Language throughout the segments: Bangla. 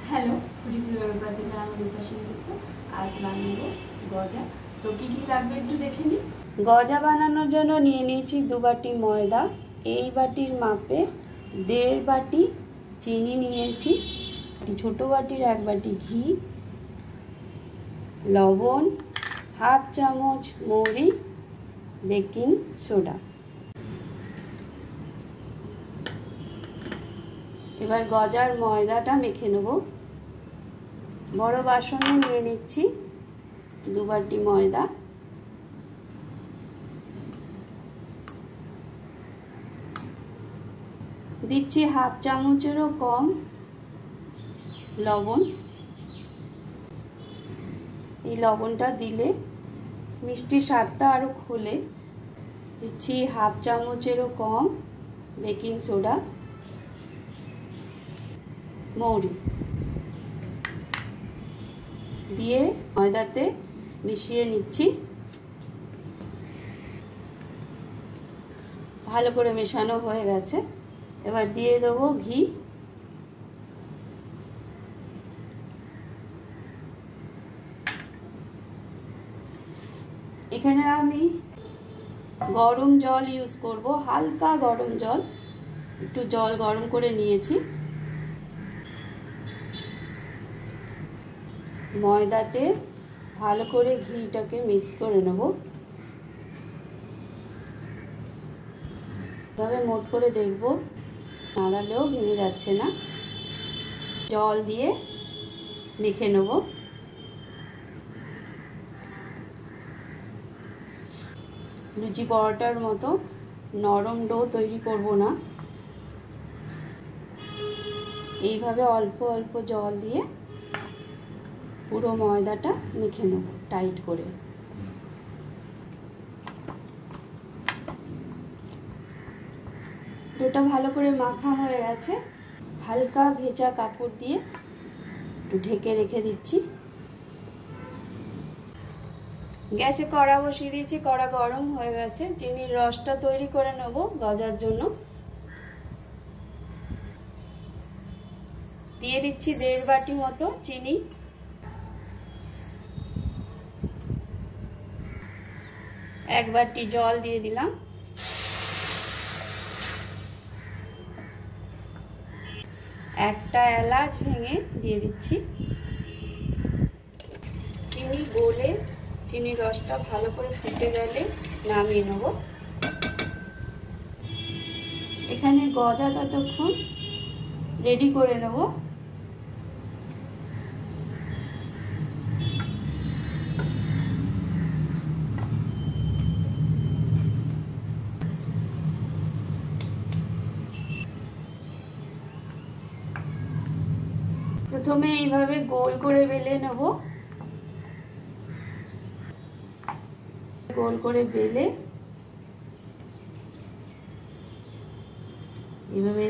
হ্যালো, ফুডি ফ্লেভার থেকে আমি রূপা সেনগুপ্ত। আজ বানাবো গজা। তো কি কি লাগবে একটু দেখে নিই। গজা বানানোর জন্য নিয়ে নিয়েছি 2 বাটি ময়দা, এই বাটির মাপে 1.5 বাটি চিনি নিয়েছি, ছোট বাটির 1 বাটি ঘি, লবণ, হাফ চামচ মৌরি, বেকিং সোডা। এবার গজার ময়দাটা মেখে নেব। বড় বাসনে নিয়ে নিচ্ছি 2 বাটি ময়দা, দিচ্ছি হাফ চামচেরও কম লবণ। এই লবণটা দিলে মিষ্টির স্বাদটা আরও খোলে। দিচ্ছি হাফ চামচেরও কম বেকিং সোডা, মৌরি দিয়ে ময়দাতে মিশিয়ে নিচ্ছি। ভালো করে মেশানো হয়ে গেছে। এবার দিয়ে দেবো ঘি। এখানে আমি গরম জল ইউজ করব, হালকা গরম জল, একটু জল গরম করে নিয়েছি। ময়দাতে ভালো করে ঘিটাকে মিক্স করে নেব। এভাবে মোট করে দেখব, নাড়ালেও ভেঙে যাচ্ছে না। জল দিয়ে মেখে নেব। লুচি পরোটার মতো নরম ডো তৈরি করব না, এইভাবে অল্প অল্প জল দিয়ে পুরো ময়দাটা মেখে নেব টাইট করে। ডোটা ভালো করে মাখা হয়ে গেছে। হালকা ভেজা কাপড় দিয়ে একটু ঢেকে রেখে দিচ্ছি। গ্যাসে কড়া বসিয়ে দিয়েছি, কড়া গরম হয়ে গেছে। চিনির রসটা তৈরি করে নেব গজার জন্য। দিয়ে দিচ্ছি 1.5 বাটি মতো চিনি, এক বাটি জল দিয়ে দিলাম, একটা এলাচ ভেঙে দিয়ে দিচ্ছি। চিনি গলে চিনির রসটা ভালো করে ফুটে গেলে নামিয়ে নেব। এখানে গজা ততক্ষণ রেডি করে নেব। প্রথমে এইভাবে গোল করে বেলে নেব। গোল করে বেলে এইভাবে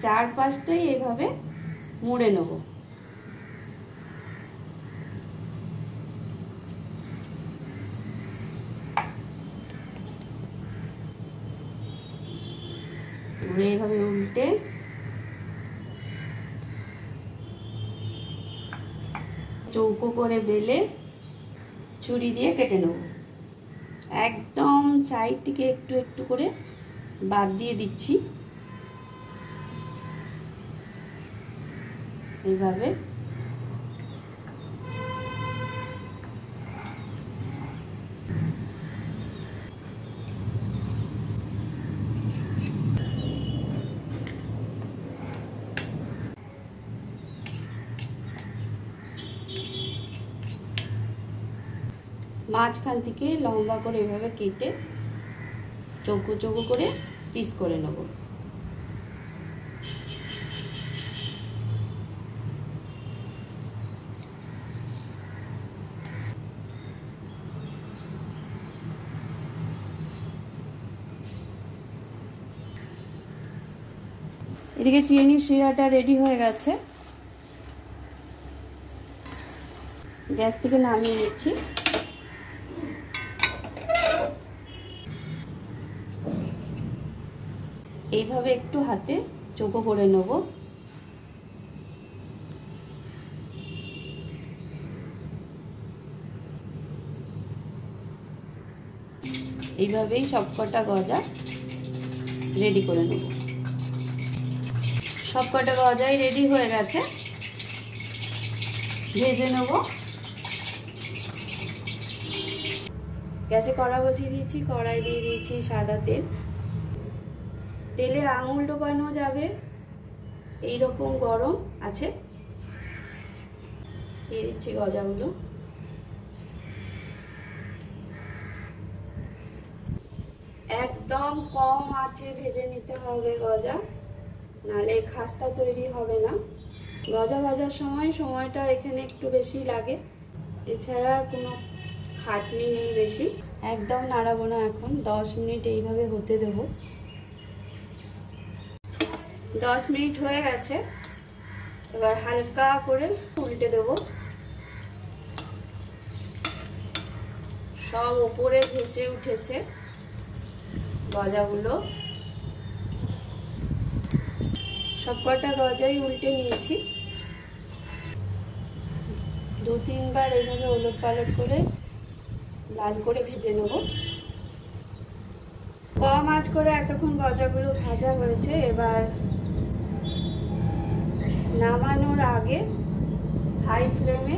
চারপাশটাই এইভাবে মুড়ে নেব। মুড়ে এইভাবে উল্টে চৌকো করে বেলে ছুরি দিয়ে কেটে নেব। একদম সাইড থেকে একটু একটু করে বাদ দিয়ে দিচ্ছি। এইভাবে মাঝখান থেকে লম্বা করে এভাবে কেটে চৌকো চৌকো করে পিস করে নেব। এদিকে চিনির শিরাটা রেডি হয়ে গেছে। গ্যাস থেকে নামিয়ে নিচ্ছি। এইভাবে একটু হাতে চৌকো করে নেব। এইভাবেই সবকটা গজা রেডি করে নেব। সবকটা গজাই রেডি হয়ে গেছে, ভেজে নেব। গ্যাসে কড়া বসিয়ে দিয়েছি, কড়াই দিয়ে দিয়েছি সাদা তেল। তেলে আঙুল ডোবানো যাবে এইরকম গরম আছে। দিয়ে দিচ্ছি গজাগুলো। একদম কম আঁচে ভেজে নিতে হবে গজা, নালে খাস্তা তৈরি হবে না। গজা ভাজার সময়টা এখানে একটু বেশি লাগে, এছাড়া কোনো খাটনি নেই বেশি। একদম নাড়াবো না এখন, 10 মিনিট এইভাবে হতে দেব। 10 মিনিট হয়ে গেছে, এবার হালকা করে উল্টে দেব। সব ওপরে ভেসে উঠেছে গজাগুলো। সবকটা গজাই উল্টে নিয়েছি। 2-3 বার এইভাবে ওলট পালট করে লাল করে ভেজে নেব। কম আঁচ করে এতক্ষণ গজাগুলো ভাজা হয়েছে। এবার নামানোর আগে হাই ফ্লেমে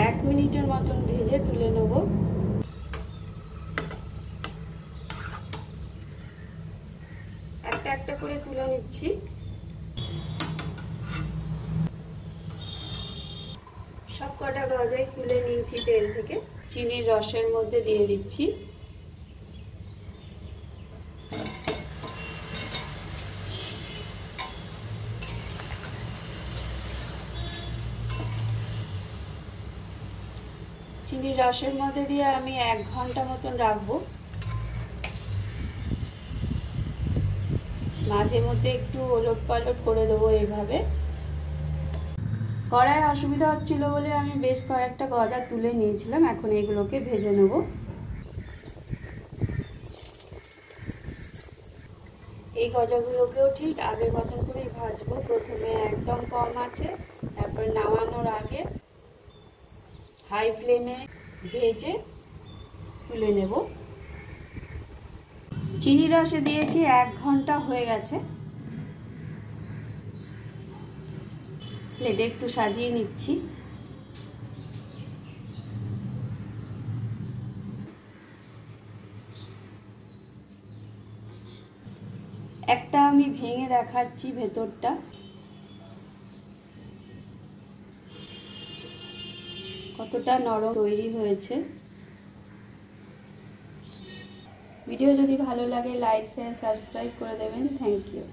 1 মিনিটের মতন ভেজে তুলে নেব। একটা একটা করে তুলে নিচ্ছি। সব কটা গজাই তুলে নিয়েছি তেল থেকে। চিনির রসের মধ্যে দিয়ে দিচ্ছি। চিনির রসের মধ্যে দিয়ে আমি 1 ঘন্টা মতন রাখবো। মাঝে মধ্যে একটু ওলট পালট করে দেবো এইভাবে। কড়াই অসুবিধা হচ্ছিল বলে আমি বেশ কয়েকটা গজা তুলে নিয়েছিলাম। এখন এগুলোকে ভেজে নেব। এই গজাগুলোকেও ঠিক আগের মতন করেই ভাজবো। প্রথমে একদম কম আছে, তারপর নামানোর আগে হাই ফ্লেমে ভেজে তুলে নেব। চিনি রসে দিয়েছি 1 ঘন্টা হয়ে গেছে। প্লেটে একটু সাজিয়ে নিচ্ছি। একটা আমি ভেঙে দেখাচ্ছি ভেতরটা। কতটা নরম তৈরি হয়েছে। ভিডিও যদি ভালো লাগে লাইক শেয়ার সাবস্ক্রাইব করে দেবেন। Thank you.